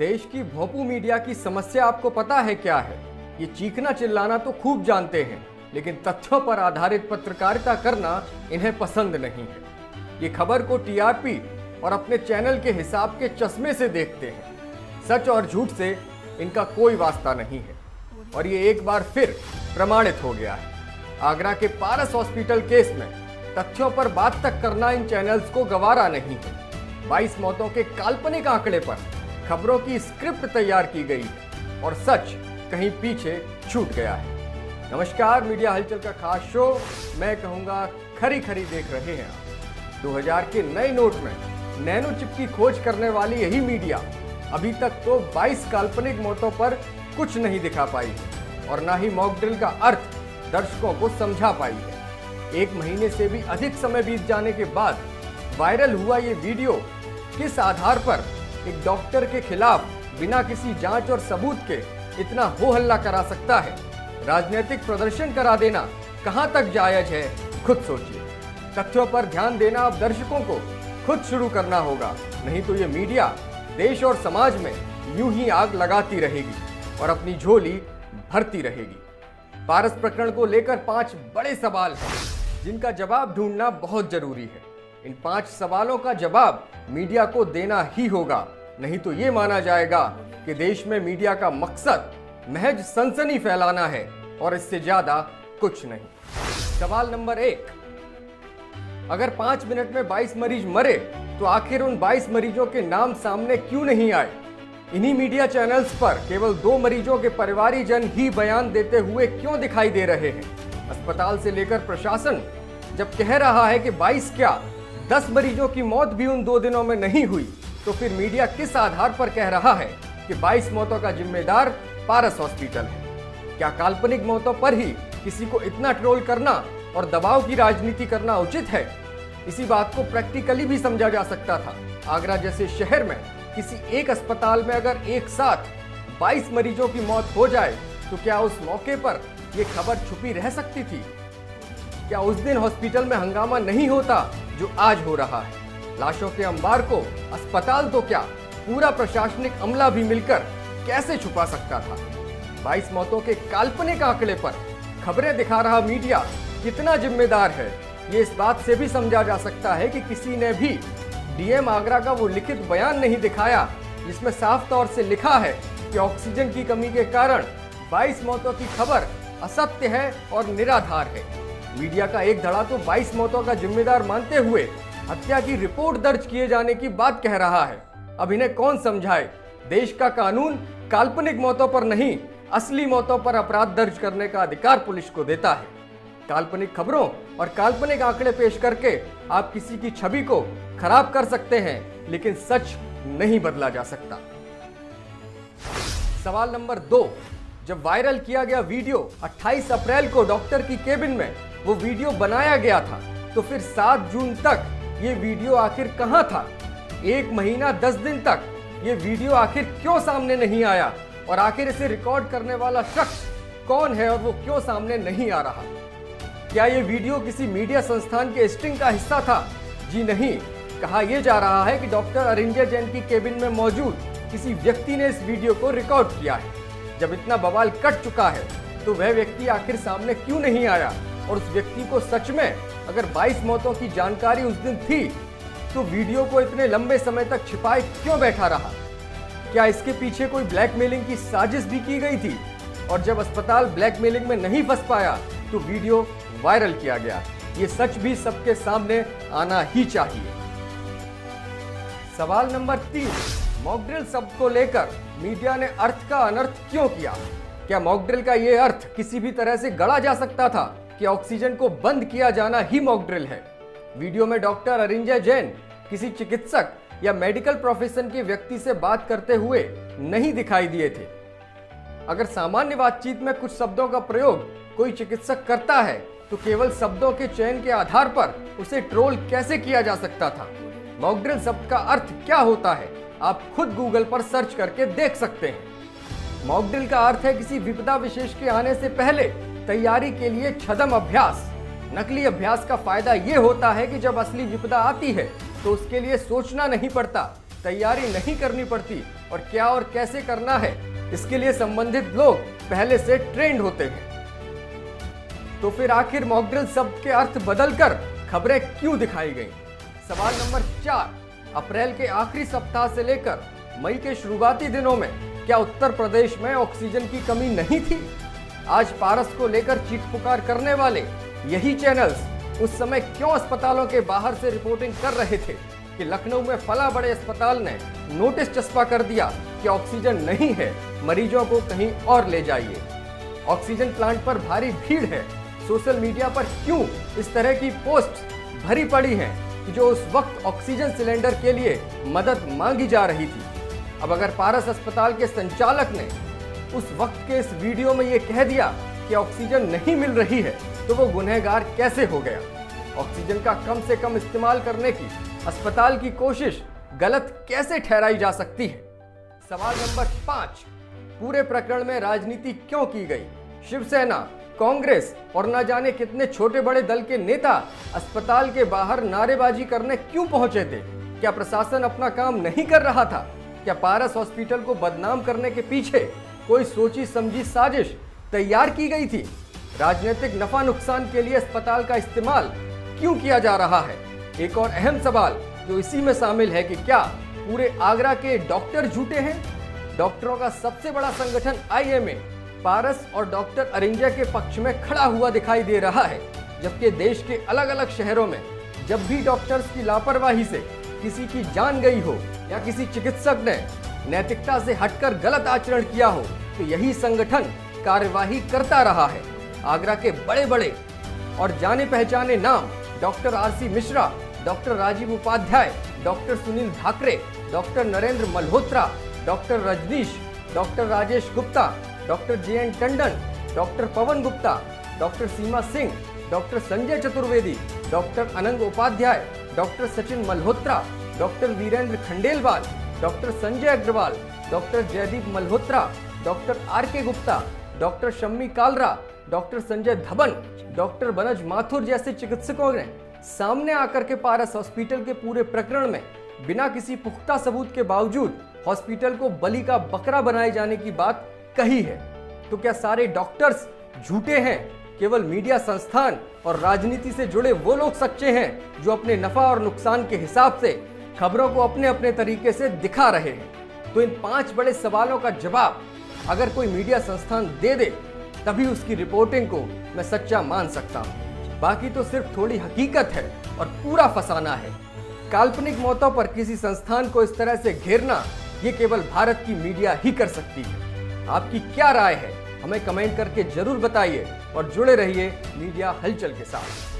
देश की भोंपू मीडिया की समस्या आपको पता है क्या है? ये चीखना चिल्लाना तो खूब जानते हैं, लेकिन तथ्यों पर आधारित पत्रकारिता करना इन्हें पसंद नहीं है। ये खबर को टीआरपी और अपने चैनल के हिसाब के चश्मे से देखते हैं। सच और झूठ से इनका कोई वास्ता नहीं है और ये एक बार फिर प्रमाणित हो गया है। आगरा के पारस हॉस्पिटल केस में तथ्यों पर बात तक करना इन चैनल्स को गवारा नहीं है। 22 मौतों के काल्पनिक आंकड़े पर खबरों की स्क्रिप्ट तैयार की गई है और सच कहीं पीछे छूट गया है। नमस्कार, मीडिया हलचल का खास शो मैं कहूंगा खरी खरी देख रहे हैं आप। 2000 के नए नोट में नैनो चिप की खोज करने वाली यही मीडिया अभी तक तो 22 काल्पनिक मौतों पर कुछ नहीं दिखा पाई है और ना ही मॉक ड्रिल का अर्थ दर्शकों को समझा पाई है। 1 महीने से भी अधिक समय बीत जाने के बाद वायरल हुआ ये वीडियो किस आधार पर एक डॉक्टर के खिलाफ बिना किसी जांच और सबूत के इतना हो हल्ला करा सकता है? राजनीतिक प्रदर्शन करा देना कहां तक जायज है, खुद सोचिए। तथ्यों पर ध्यान देना अब दर्शकों को खुद शुरू करना होगा, नहीं तो ये मीडिया देश और समाज में यूं ही आग लगाती रहेगी और अपनी झोली भरती रहेगी। पारस प्रकरण को लेकर 5 बड़े सवाल हैं जिनका जवाब ढूंढना बहुत जरूरी है। इन 5 सवालों का जवाब मीडिया को देना ही होगा, नहीं तो ये माना जाएगा कि देश में मीडिया का मकसद महज सनसनी फैलाना है और इससे ज्यादा कुछ नहीं। सवाल नंबर 1, अगर 5 मिनट में 22 मरीज मरे तो आखिर उन 22 मरीजों के नाम सामने क्यों नहीं आए? इन्हीं मीडिया चैनल्स पर केवल 2 मरीजों के परिवारीजन ही बयान देते हुए क्यों दिखाई दे रहे हैं? अस्पताल से लेकर प्रशासन जब कह रहा है कि 22 क्या 10 मरीजों की मौत भी उन 2 दिनों में नहीं हुई, तो फिर मीडिया किस आधार पर कह रहा है कि 22 मौतों का जिम्मेदार पारस हॉस्पिटल है? क्या काल्पनिक मौतों पर ही किसी को इतना ट्रोल करना और दबाव की राजनीति करना उचित है? इसी बात को प्रैक्टिकली भी समझा जा सकता था। आगरा जैसे शहर में किसी एक अस्पताल में अगर एक साथ 22 मरीजों की मौत हो जाए तो क्या उस मौके पर यह खबर छुपी रह सकती थी? क्या उस दिन हॉस्पिटल में हंगामा नहीं होता जो आज हो रहा है? लाशों के अंबार को अस्पताल तो क्या पूरा प्रशासनिक अमला भी मिलकर कैसे छुपा सकता था? 22 मौतों के काल्पनिक आंकड़े पर खबरें दिखा रहा मीडिया कितना जिम्मेदार है, ये इस बात से भी समझा जा सकता है कि किसी ने भी डीएम आगरा का वो लिखित बयान नहीं दिखाया जिसमें साफ तौर से लिखा है कि ऑक्सीजन की कमी के कारण 22 मौतों की खबर असत्य है और निराधार है। मीडिया का एक धड़ा तो 22 मौतों का जिम्मेदार मानते हुए हत्या की रिपोर्ट दर्ज किए जाने की बात कह रहा है। अब इन्हें कौन समझाए? देश का कानून काल्पनिक मौतों पर नहीं, असली मौतों पर अपराध दर्ज करने का अधिकार पुलिस को देता है। काल्पनिक खबरों और काल्पनिक आंकड़े पेश करके आप किसी की छवि को खराब कर सकते हैं, लेकिन सच नहीं बदला जा सकता। सवाल नंबर 2, जब वायरल किया गया वीडियो 28 अप्रैल को डॉक्टर की केबिन में वो वीडियो बनाया गया था, तो फिर 7 जून तक ये वीडियो आखिर कहां था? 1 महीना 10 दिन तक ये वीडियो आखिर क्यों सामने नहीं आया? और आखिर इसे रिकॉर्ड करने वाला शख्स कौन है और वो क्यों सामने नहीं आ रहा? क्या ये वीडियो किसी मीडिया संस्थान के स्टिंग का हिस्सा था? जी नहीं। कहा यह जा रहा है कि डॉक्टर अरिंजय जैन की केबिन में मौजूद किसी व्यक्ति ने इस वीडियो को रिकॉर्ड किया है। जब इतना बवाल कट चुका है तो वह व्यक्ति आखिर सामने क्यों नहीं आया? और उस व्यक्ति को सच में अगर 22 मौतों की जानकारी उस दिन थी तो वीडियो को इतने लंबे समय तक छिपाए क्यों बैठा रहा? क्या इसके पीछे कोई ब्लैकमेलिंग की साजिश भी की गई थी? और जब अस्पताल ब्लैकमेलिंग में नहीं फंस पाया तो वीडियो वायरल किया गया। ये सच भी सबके सामने आना ही चाहिए। सवाल नंबर 3, मॉक ड्रिल शब्द को लेकर मीडिया ने अर्थ का अनर्थ क्यों किया? क्या मॉक ड्रिल का यह अर्थ किसी भी तरह से गढ़ा जा सकता था कि ऑक्सीजन को बंद किया जाना ही मॉक ड्रिल है? वीडियो में डॉक्टर अरिंजय जैन किसी चिकित्सक या मेडिकल प्रोफेशन के व्यक्ति से बात करते हुए नहीं दिखाई दिए थे। अगर सामान्य बातचीत में कुछ शब्दों का प्रयोग कोई चिकित्सक करता है तो केवल शब्दों के चयन के आधार पर उसे ट्रोल कैसे किया जा सकता था? मॉक ड्रिल शब्द का अर्थ क्या होता है? आप खुद गूगल पर सर्च करके देख सकते हैं। मॉक ड्रिल का अर्थ है किसी विपदा विशेष के आने से पहले तैयारी के लिए छद्म अभ्यास। नकली अभ्यास का फायदा ये होता है कि जब असली विपदा आती है तो उसके लिए सोचना नहीं पड़ता, तैयारी नहीं करनी पड़ती और क्या और कैसे करना है, इसके लिए संबंधित लोग पहले से ट्रेंड होते हैं। तो फिर आखिर मॉक ड्रिल शब्द के अर्थ बदलकर खबरें क्यों दिखाई गईं? सवाल नंबर 4, अप्रैल के आखिरी सप्ताह से लेकर मई के शुरुआती दिनों में क्या उत्तर प्रदेश में ऑक्सीजन की कमी नहीं थी? आज पारस को लेकर चीख पुकार करने वाले यही चैनल्स उस समय क्यों अस्पतालों के बाहर से रिपोर्टिंग कर रहे थे कि लखनऊ में फला बड़े अस्पताल ने नोटिस चस्पा कर दिया कि ऑक्सीजन नहीं है, मरीजों को कहीं और ले जाइए। ऑक्सीजन प्लांट पर भारी भीड़ है। सोशल मीडिया पर क्यों इस तरह की पोस्ट भरी पड़ी हैं कि जो उस वक्त ऑक्सीजन सिलेंडर के लिए मदद मांगी जा रही थी। अब अगर पारस अस्पताल के संचालक ने उस वक्त के इस वीडियो में ये कह दिया कि ऑक्सीजन नहीं मिल रही है तो वो गुनहगार कैसे हो गया? ऑक्सीजन का कम से कम इस्तेमाल करने की अस्पताल की कोशिश गलत कैसे ठहराई जा सकती है? सवाल नंबर 5, पूरे प्रकरण में राजनीति क्यों की गई? शिवसेना, कांग्रेस और न जाने कितने छोटे बड़े दल के नेता अस्पताल के बाहर नारेबाजी करने क्यों पहुंचे थे? क्या प्रशासन अपना काम नहीं कर रहा था? क्या पारस हॉस्पिटल को बदनाम करने के पीछे कोई सोची समझी साजिश तैयार की गई थी? राजनीतिक नफा नुकसान के लिए अस्पताल का इस्तेमाल क्यों किया जा रहा है? एक और अहम सवाल जो इसी में शामिल है कि क्या पूरे आगरा के डॉक्टर झूठे हैं? डॉक्टरों का सबसे बड़ा संगठन आईएमए पारस और डॉक्टर अरिंजा के पक्ष में खड़ा हुआ दिखाई दे रहा है, जबकि देश के अलग अलग शहरों में जब भी डॉक्टर्स की लापरवाही से किसी की जान गई हो या किसी चिकित्सक ने नैतिकता से हटकर गलत आचरण किया हो तो यही संगठन कार्यवाही करता रहा है। आगरा के बड़े बड़े और जाने पहचाने नाम doctor R C Mishra, doctor Rajiv Upadhyay, doctor Sunil Dhakre, doctor Narendra Malhotra, doctor Rajneesh, doctor Rajesh Gupta, doctor J N Tandon, doctor Pawan Gupta, doctor Seema Singh, doctor Sanjay Chaturvedi, doctor Anang Upadhyay, doctor Sachin Malhotra, doctor Virendra Khandelwal, doctor Sanjay Agarwal, doctor Jaideep Malhotra, doctor R K Gupta, doctor Shammi Kalra, doctor Sanjay Dhawan, doctor Banaj Mathur जैसे चिकित्सकों ने सामने आकर के पारस हॉस्पिटल के पूरे प्रकरण में बिना किसी पुख्ता सबूत के बावजूद हॉस्पिटल को बलि का बकरा बनाए जाने की बात कही है। तो क्या सारे डॉक्टर्स झूठे हैं? केवल मीडिया संस्थान और राजनीति से जुड़े वो लोग सच्चे हैं जो अपने नफा और नुकसान के हिसाब से खबरों को अपने अपने तरीके से दिखा रहे हैं? तो इन 5 बड़े सवालों का जवाब अगर कोई मीडिया संस्थान दे दे तभी उसकी रिपोर्टिंग को मैं सच्चा मान सकता हूं। बाकी तो सिर्फ थोड़ी हकीकत है और पूरा फसाना है। काल्पनिक मौतों पर किसी संस्थान को इस तरह से घेरना ये केवल भारत की मीडिया ही कर सकती है। आपकी क्या राय है? हमें कमेंट करके जरूर बताइए और जुड़े रहिए मीडिया हलचल के साथ।